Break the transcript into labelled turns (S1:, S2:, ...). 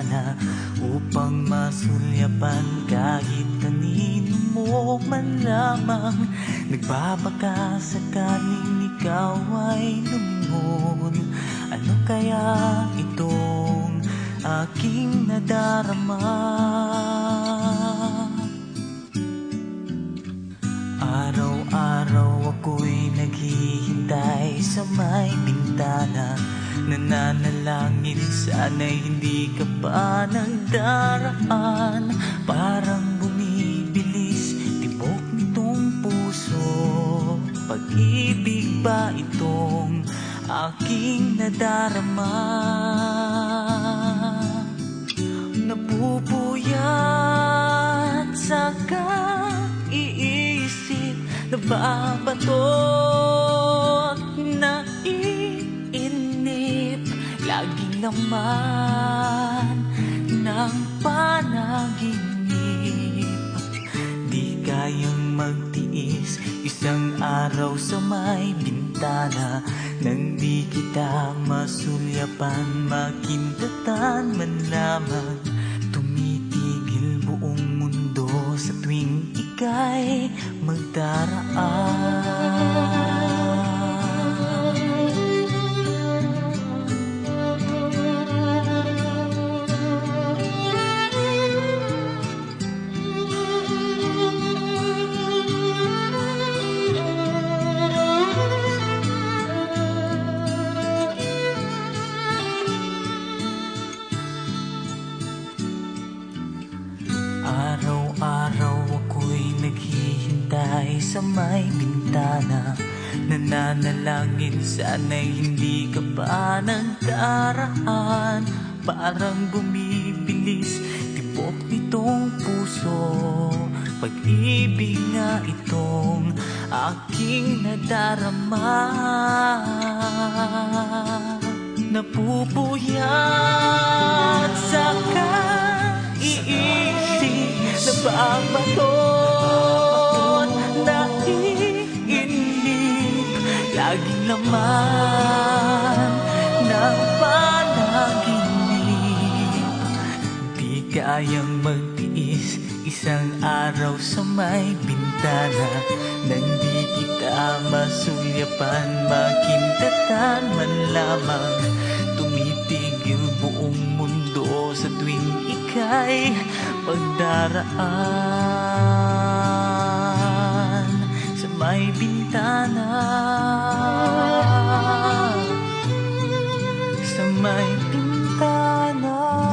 S1: bintana upang masulyapan kahit kanino mo man lamang. Nagbabaka sakaling ikaw ay lumingon. Ano kaya itong aking nadarama? Araw-araw ako'y naghihintay sa may bintana, nananalangin sana'y hindi ka pa nagdaraan. Parang bumibilis tibok nitong puso, pag-ibig ba itong aking nadarama? Napupuyat sa kaiisip, nababatot, naiinip, laging laman ng panaginip. Di kayang magtiis isang araw sa may bintana nang di kita masulyapan, makintatan man lamang. Tumitigil buong mundo sa tuwing ika'y magdaraan. Araw-araw ako'y naghihintay sa may bintana, nananalangin sana'y hindi ka pa nagdaraan. Parang bumibilis tibok nitong puso, pag-ibig nga itong aking nadarama. Napupuyat sa kaiisip, nababatot, naiinip, laging laman ng panaginip. Di kayang magtiis isang araw sa may bintana nang di kita masulyapan, makintatan man lamang. Tumitigil buong mundo sa tuwing ika'y pagdaraan sa may bintana, sa may bintana.